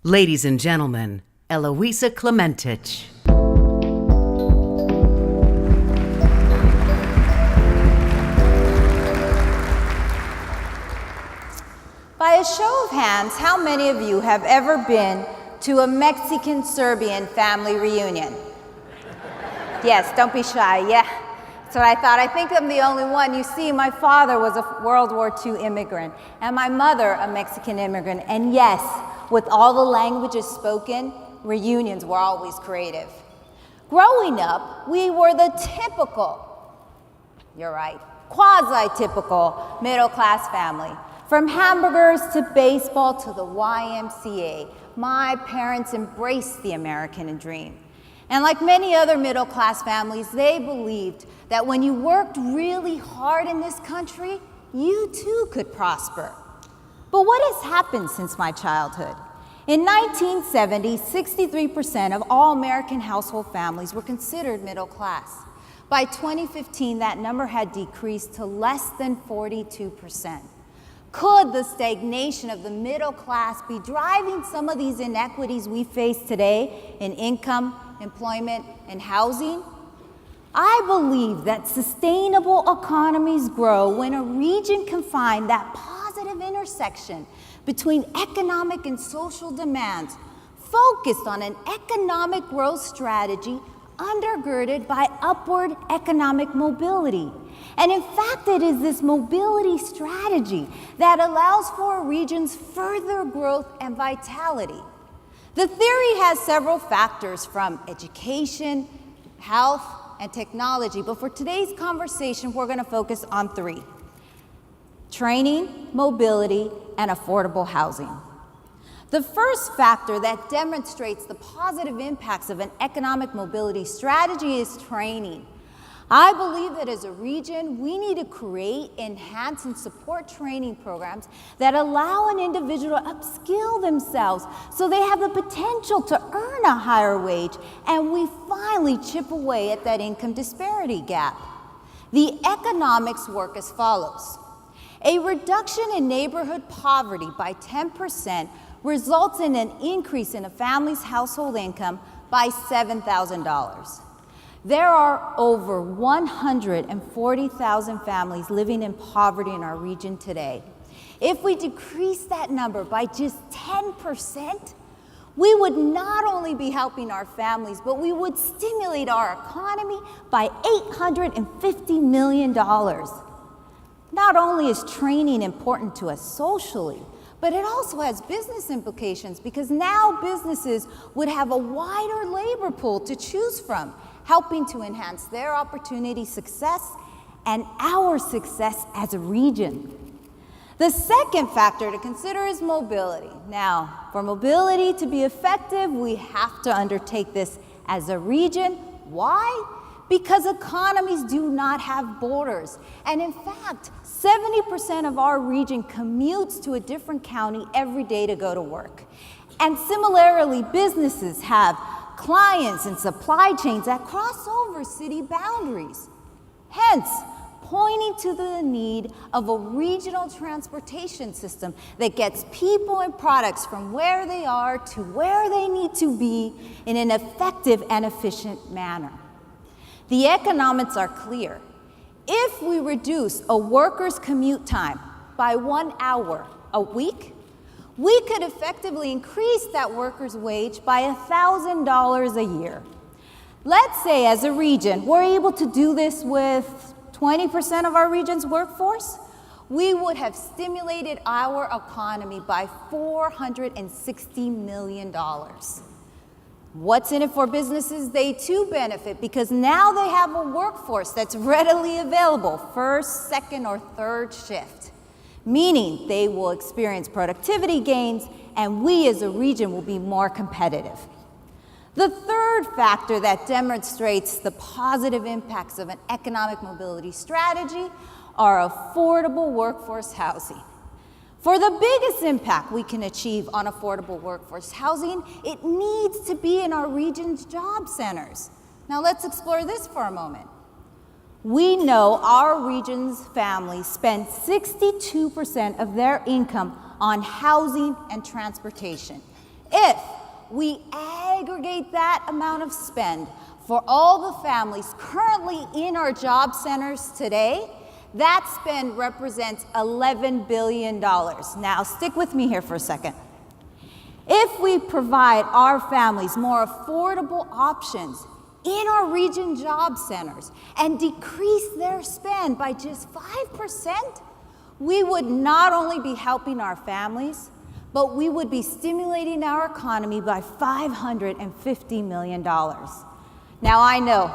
Ladies and gentlemen, Eloisa Klementich. By a show of hands, how many of you have ever been to a Mexican-Serbian family reunion? Yes, don't be shy, yeah. That's what I thought. I think I'm the only one. You see, my father was a World War II immigrant, and my mother a Mexican immigrant. And yes, with all the languages spoken, reunions were always creative. Growing up, we were the typical, you're right, quasi-typical middle-class family. From hamburgers to baseball to the YMCA, my parents embraced the American dream. And like many other middle-class families, they believed that when you worked really hard in this country, you too could prosper. But what has happened since my childhood? In 1970, 63% of all American household families were considered middle class. By 2015, that number had decreased to less than 42%. Could the stagnation of the middle class be driving some of these inequities we face today in income, employment, and housing? I believe that sustainable economies grow when a region can find that positive intersection between economic and social demands, focused on an economic growth strategy undergirded by upward economic mobility. And in fact, it is this mobility strategy that allows for a region's further growth and vitality. The theory has several factors from education, health, and technology, but for today's conversation, we're going to focus on three: training, mobility, and affordable housing. The first factor that demonstrates the positive impacts of an economic mobility strategy is training. I believe that as a region, we need to create, enhance, and support training programs that allow an individual to upskill themselves so they have the potential to earn a higher wage, and we finally chip away at that income disparity gap. The economics work as follows. A reduction in neighborhood poverty by 10% results in an increase in a family's household income by $7,000. There are over 140,000 families living in poverty in our region today. If we decrease that number by just 10%, we would not only be helping our families, but we would stimulate our economy by $850 million. Not only is training important to us socially, but it also has business implications because now businesses would have a wider labor pool to choose from, helping to enhance their opportunity success and our success as a region. The second factor to consider is mobility. Now, for mobility to be effective, we have to undertake this as a region. Why? Because economies do not have borders. And in fact, 70% of our region commutes to a different county every day to go to work. And similarly, businesses have clients and supply chains that cross over city boundaries. Hence, pointing to the need of a regional transportation system that gets people and products from where they are to where they need to be in an effective and efficient manner. The economics are clear. If we reduce a worker's commute time by 1 hour a week, we could effectively increase that worker's wage by $1,000 a year. Let's say as a region, we're able to do this with 20% of our region's workforce, we would have stimulated our economy by $460 million. What's in it for businesses? They too benefit because now they have a workforce that's readily available, first, second, or third shift, meaning they will experience productivity gains and we as a region will be more competitive. The third factor that demonstrates the positive impacts of an economic mobility strategy are affordable workforce housing. For the biggest impact we can achieve on affordable workforce housing, it needs to be in our region's job centers. Now let's explore this for a moment. We know our region's families spend 62% of their income on housing and transportation. If we aggregate that amount of spend for all the families currently in our job centers today, that spend represents $11 billion. Now, stick with me here for a second. If we provide our families more affordable options in our region job centers and decrease their spend by just 5%, we would not only be helping our families, but we would be stimulating our economy by $550 million. Now, I know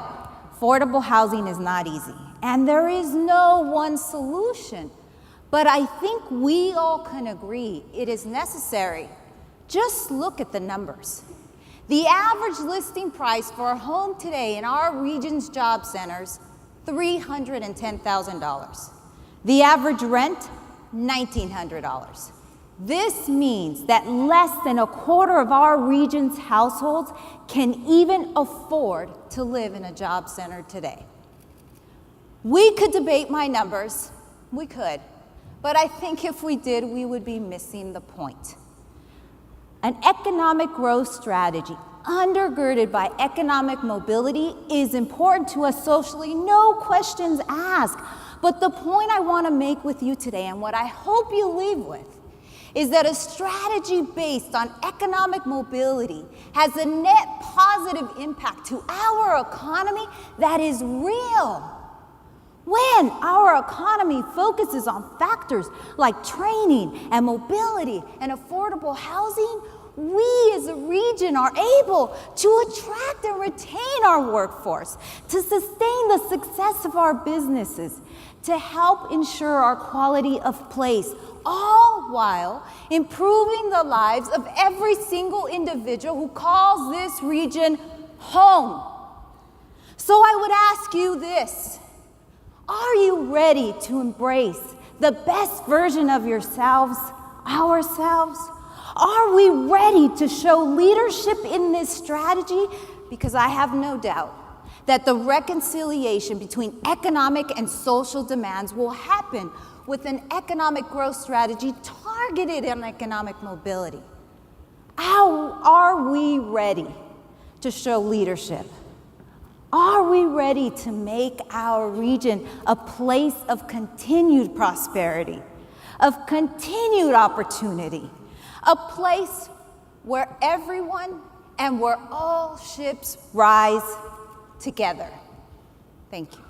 affordable housing is not easy, and there is no one solution, but I think we all can agree it is necessary. Just look at the numbers. The average listing price for a home today in our region's job centers, $310,000. The average rent, $1,900. This means that less than a quarter of our region's households can even afford to live in a job center today. We could debate my numbers, we could, but I think if we did, we would be missing the point. An economic growth strategy undergirded by economic mobility is important to us socially, no questions asked. But the point I want to make with you today, and what I hope you leave with, is that a strategy based on economic mobility has a net positive impact to our economy that is real. When our economy focuses on factors like training and mobility and affordable housing, we as a region are able to attract and retain our workforce, to sustain the success of our businesses, to help ensure our quality of place, all while improving the lives of every single individual who calls this region home. So I would ask you this: are you ready to embrace the best version of yourselves, ourselves? Are we ready to show leadership in this strategy? Because I have no doubt that the reconciliation between economic and social demands will happen with an economic growth strategy targeted on economic mobility. How are we ready to show leadership? Are we ready to make our region a place of continued prosperity, of continued opportunity, a place where everyone and where all ships rise together? Thank you.